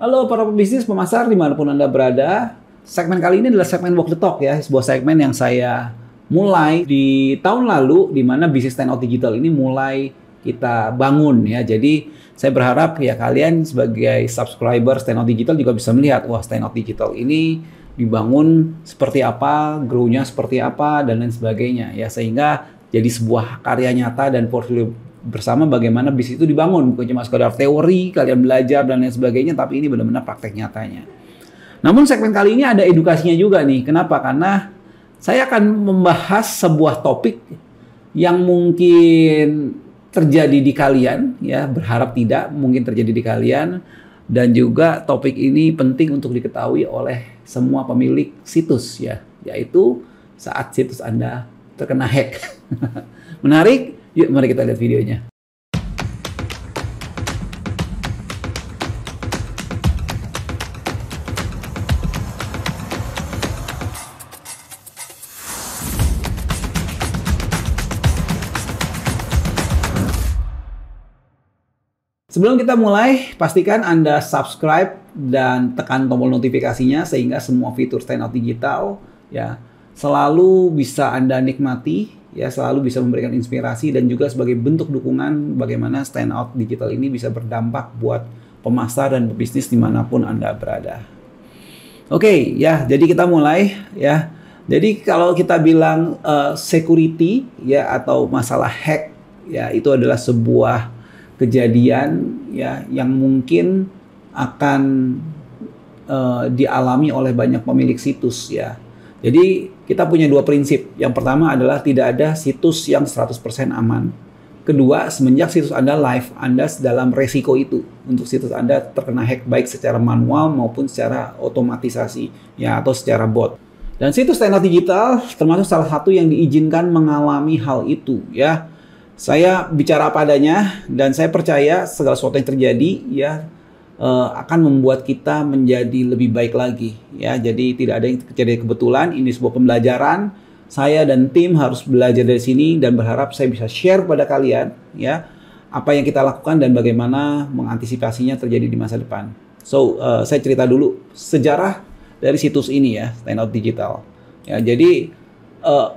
Halo para pebisnis, pemasar dimanapun Anda berada. Segmen kali ini adalah segmen Walk the Talk ya, sebuah segmen yang saya mulai di tahun lalu di mana bisnis Stand Out Digital ini mulai kita bangun ya. Jadi saya berharap ya kalian sebagai subscriber Stand Out Digital juga bisa melihat wah Stand Out Digital ini dibangun seperti apa, grow-nya seperti apa dan lain sebagainya ya, sehingga jadi sebuah karya nyata dan portfolio bersama bagaimana bisnis itu dibangun, bukan cuma sekedar teori kalian belajar dan lain sebagainya, tapi ini benar-benar praktek nyatanya. Namun segmen kali ini ada edukasinya juga nih. Kenapa? Karena saya akan membahas sebuah topik yang mungkin terjadi di kalian ya, berharap tidak mungkin terjadi di kalian, dan juga topik ini penting untuk diketahui oleh semua pemilik situs ya, yaitu saat situs Anda terkena hack. Menarik? Yuk mari kita lihat videonya. Sebelum kita mulai, pastikan Anda subscribe dan tekan tombol notifikasinya sehingga semua fitur Stand Out Digital ya selalu bisa Anda nikmati. Ya, selalu bisa memberikan inspirasi dan juga sebagai bentuk dukungan bagaimana Stand Out Digital ini bisa berdampak buat pemasar dan pebisnis dimanapun Anda berada. Oke, ya, jadi kita mulai ya. Jadi kalau kita bilang security ya atau masalah hack ya, itu adalah sebuah kejadian ya yang mungkin akan dialami oleh banyak pemilik situs ya. Jadi kita punya dua prinsip. Yang pertama adalah tidak ada situs yang 100% aman. Kedua, semenjak situs Anda live, Anda dalam resiko itu untuk situs Anda terkena hack baik secara manual maupun secara otomatisasi ya atau secara bot. Dan situs Stand Out Digital termasuk salah satu yang diizinkan mengalami hal itu ya. Saya bicara apa adanya dan saya percaya segala sesuatu yang terjadi ya akan membuat kita menjadi lebih baik lagi ya. Jadi tidak ada yang terjadi kebetulan, ini sebuah pembelajaran. Saya dan tim harus belajar dari sini dan berharap saya bisa share pada kalian ya apa yang kita lakukan dan bagaimana mengantisipasinya terjadi di masa depan. So, saya cerita dulu sejarah dari situs ini ya, Stand Out Digital. Ya, jadi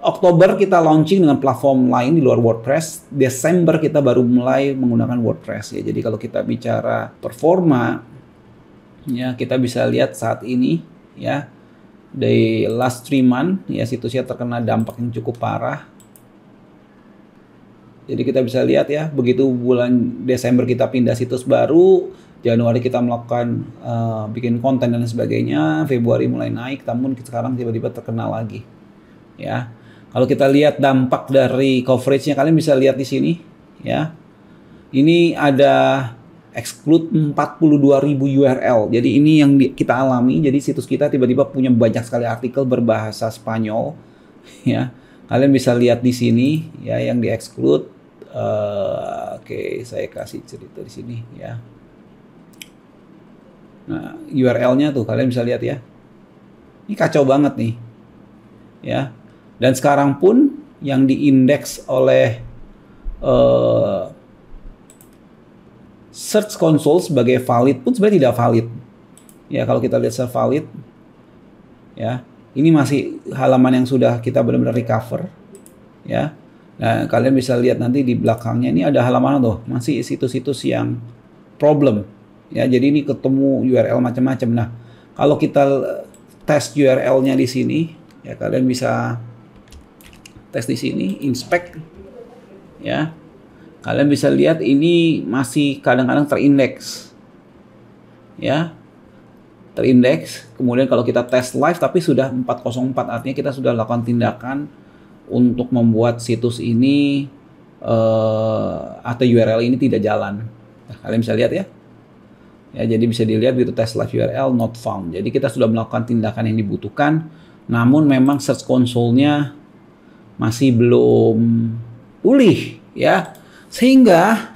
Oktober kita launching dengan platform lain di luar WordPress. Desember kita baru mulai menggunakan WordPress ya. Jadi kalau kita bicara performa ya, kita bisa lihat saat ini ya, dari last 3 month ya situsnya terkena dampak yang cukup parah. Jadi kita bisa lihat ya, begitu bulan Desember kita pindah situs baru, Januari kita melakukan bikin konten dan sebagainya, Februari mulai naik, namun sekarang tiba-tiba terkena lagi. Ya, kalau kita lihat dampak dari coveragenya, kalian bisa lihat di sini ya. Ini ada exclude 42.000 URL. Jadi ini yang kita alami. Jadi situs kita tiba-tiba punya banyak sekali artikel berbahasa Spanyol ya. Kalian bisa lihat di sini ya yang di exclude. Oke, saya kasih cerita di sini ya. Nah, URL-nya tuh kalian bisa lihat ya. Ini kacau banget nih. Ya. Dan sekarang pun yang diindeks oleh Search Console sebagai valid pun sebenarnya tidak valid. Ya, kalau kita lihat search valid, ya, ini masih halaman yang sudah kita benar-benar recover. Ya, nah kalian bisa lihat nanti di belakangnya ini ada halaman tuh, masih situs-situs yang problem. Ya, jadi ini ketemu URL macam-macam. Nah, kalau kita tes URL-nya di sini, ya kalian bisa tes di sini, inspect, ya. Kalian bisa lihat ini masih kadang-kadang terindeks, ya, terindeks. Kemudian kalau kita tes live, tapi sudah 404, artinya kita sudah lakukan tindakan untuk membuat situs ini atau URL ini tidak jalan. Nah, kalian bisa lihat ya. Ya, jadi bisa dilihat gitu tes live URL not found. Jadi kita sudah melakukan tindakan yang dibutuhkan, namun memang Search Console-nya masih belum pulih ya, sehingga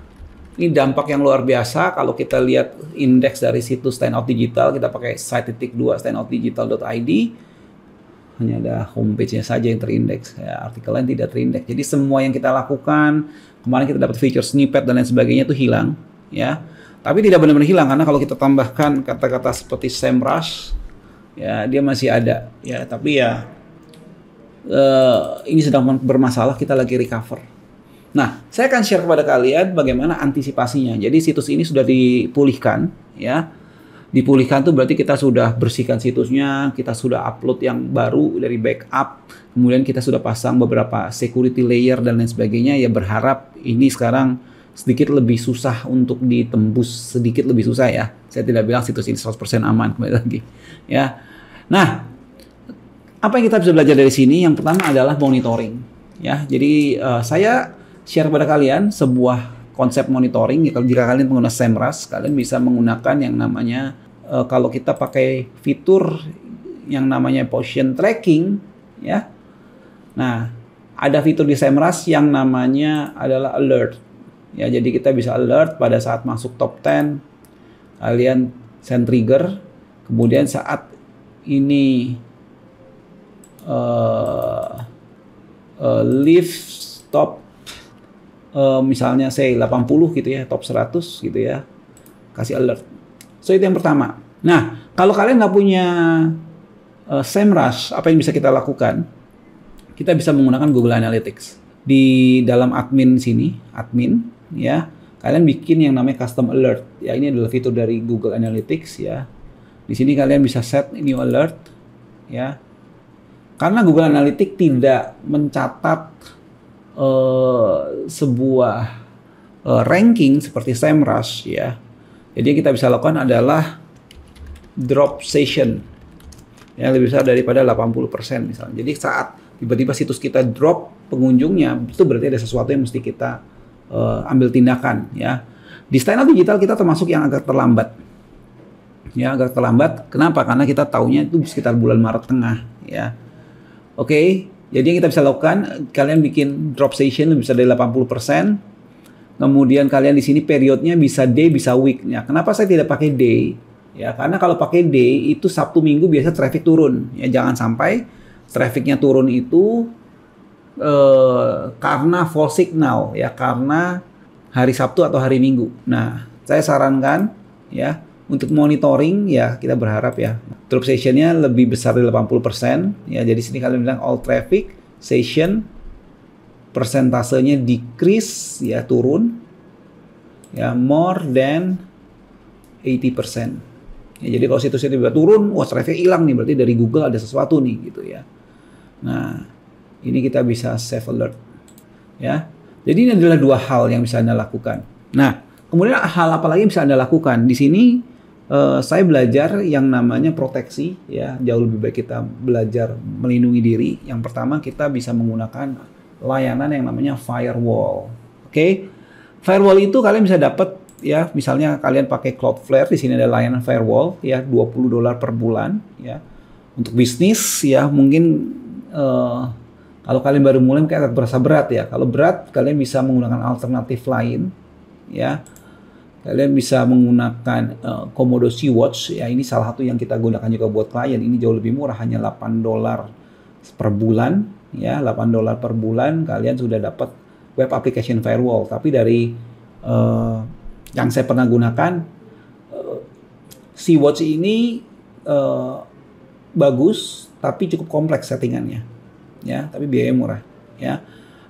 ini dampak yang luar biasa. Kalau kita lihat indeks dari situs Stand Out Digital, kita pakai site.2 standoutdigital.id, hanya ada homepage-nya saja yang terindeks ya, artikel lain tidak terindeks. Jadi semua yang kita lakukan kemarin, kita dapat feature snippet dan lain sebagainya itu hilang ya. Tapi tidak benar-benar hilang karena kalau kita tambahkan kata-kata seperti SEMrush, ya dia masih ada, ya. Tapi ya ini sedang bermasalah, kita lagi recover. Nah, saya akan share kepada kalian bagaimana antisipasinya. Jadi situs ini sudah dipulihkan, ya. Dipulihkan tuh berarti kita sudah bersihkan situsnya, kita sudah upload yang baru dari backup, kemudian kita sudah pasang beberapa security layer dan lain sebagainya. Ya berharap ini sekarang sedikit lebih susah untuk ditembus, sedikit lebih susah ya. Saya tidak bilang situs ini 100% aman, kembali lagi. Ya. Nah, apa yang kita bisa belajar dari sini? Yang pertama adalah monitoring. Ya, jadi saya share kepada kalian sebuah konsep monitoring. Jika kalian menggunakan SEMrush, kalian bisa menggunakan yang namanya kalau kita pakai fitur yang namanya position tracking, ya. Nah, ada fitur di SEMrush yang namanya adalah alert. Ya, jadi kita bisa alert pada saat masuk top 10, kalian send trigger, kemudian saat ini lift top misalnya say 80 gitu ya, top 100 gitu ya, kasih alert. So itu yang pertama. Nah, kalau kalian nggak punya SEMrush, apa yang bisa kita lakukan? Kita bisa menggunakan Google Analytics. Di dalam admin sini, admin, ya, kalian bikin yang namanya custom alert. Ya, ini adalah fitur dari Google Analytics ya. Di sini kalian bisa set new alert, ya. Karena Google Analytics tidak mencatat sebuah ranking seperti SEMrush ya. Jadi yang kita bisa lakukan adalah drop session. Ya, lebih besar daripada 80% misalnya. Jadi saat tiba-tiba situs kita drop pengunjungnya, itu berarti ada sesuatu yang mesti kita ambil tindakan ya. Di Stand Out Digital kita termasuk yang agak terlambat. Ya, agak terlambat. Kenapa? Karena kita taunya itu sekitar bulan Maret tengah ya. Oke, jadi yang kita bisa lakukan, kalian bikin drop session bisa dari 80%. Kemudian kalian di sini periodnya bisa day, bisa week. Ya, kenapa saya tidak pakai day? Ya, karena kalau pakai day itu Sabtu Minggu biasa traffic turun. Ya, jangan sampai trafficnya turun itu karena false signal ya, karena hari Sabtu atau hari Minggu. Nah, saya sarankan ya untuk monitoring ya, kita berharap ya drop sessionnya lebih besar dari 80% ya. Jadi sini kalian bilang all traffic session persentasenya decrease ya, turun ya, more than 80%. Ya, jadi kalau situsnya tiba-tiba turun, wah traffic hilang nih, berarti dari Google ada sesuatu nih gitu ya. Nah, ini kita bisa save alert ya. Jadi ini adalah dua hal yang bisa Anda lakukan. Nah, kemudian hal apa lagi yang bisa Anda lakukan? Di sini saya belajar yang namanya proteksi ya. Jauh lebih baik kita belajar melindungi diri. Yang pertama kita bisa menggunakan layanan yang namanya firewall. Oke. Firewall itu kalian bisa dapat ya, misalnya kalian pakai Cloudflare, di sini ada layanan firewall ya, $20 per bulan ya. Untuk bisnis ya, mungkin kalau kalian baru mulai mungkin agak berasa berat ya. Kalau berat, kalian bisa menggunakan alternatif lain ya. Kalian bisa menggunakan Komodo Sea-Watch ya. Ini salah satu yang kita gunakan juga buat klien. Ini jauh lebih murah, hanya $8 per bulan ya. $8 per bulan kalian sudah dapat web application firewall. Tapi dari yang saya pernah gunakan, Sea-Watch ini bagus tapi cukup kompleks settingannya. Ya, tapi biaya murah ya.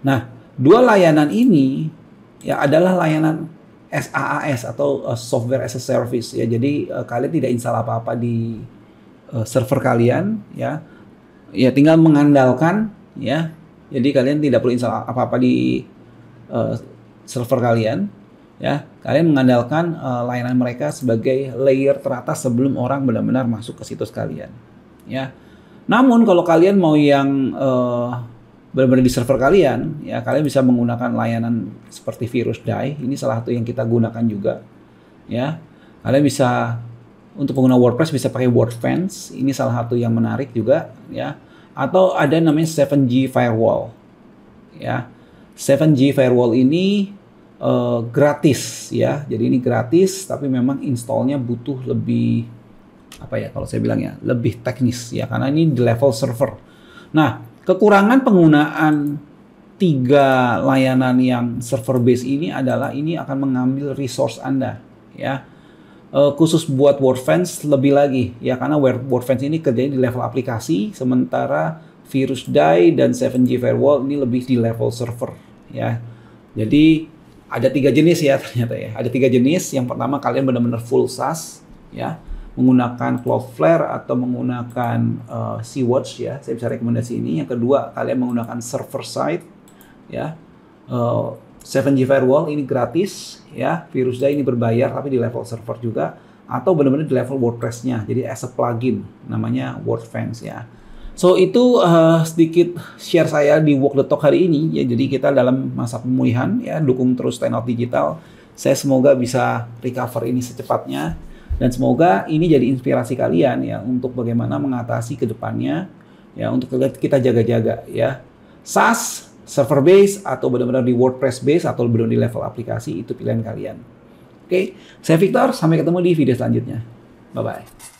Nah, dua layanan ini ya adalah layanan SaaS atau software as a service ya. Jadi kalian tidak install apa-apa di server kalian ya. Ya tinggal mengandalkan ya. Jadi kalian tidak perlu install apa-apa di server kalian ya. Kalian mengandalkan layanan mereka sebagai layer teratas sebelum orang benar-benar masuk ke situs kalian ya. Namun kalau kalian mau yang benar-benar di server kalian, ya kalian bisa menggunakan layanan seperti VirusDie. Ini salah satu yang kita gunakan juga, ya. Kalian bisa untuk pengguna WordPress bisa pakai WordFence. Ini salah satu yang menarik juga, ya. Atau ada namanya 7G Firewall, ya. 7G Firewall ini gratis, ya. Jadi ini gratis, tapi memang installnya butuh lebih apa ya, kalau saya bilang ya lebih teknis ya, karena ini di level server. Nah, kekurangan penggunaan 3 layanan yang server base ini adalah ini akan mengambil resource Anda ya. Khusus buat WordFence lebih lagi ya, karena WordFence ini kerjanya di level aplikasi, sementara VirusDie dan 7G Firewall ini lebih di level server ya. Jadi ada 3 jenis ya ternyata ya. Ada 3 jenis. Yang pertama kalian benar-benar full SaaS ya, menggunakan Cloudflare atau menggunakan Sea-Watch ya. Saya bisa rekomendasi ini. Yang kedua kalian menggunakan server side ya. 7G Firewall ini gratis ya, VirusDie ini berbayar tapi di level server juga, atau benar-benar di level WordPress-nya, jadi as a plugin namanya WordFence ya. So itu sedikit share saya di Walk the Talk hari ini ya. Jadi kita dalam masa pemulihan ya, dukung terus Stand Out Digital. Saya semoga bisa recover ini secepatnya, dan semoga ini jadi inspirasi kalian ya untuk bagaimana mengatasi ke depannya ya, untuk kita jaga-jaga ya. SaaS server base atau benar-benar di WordPress base atau benar-benar di level aplikasi, itu pilihan kalian. Oke, saya Victor, sampai ketemu di video selanjutnya. Bye-bye.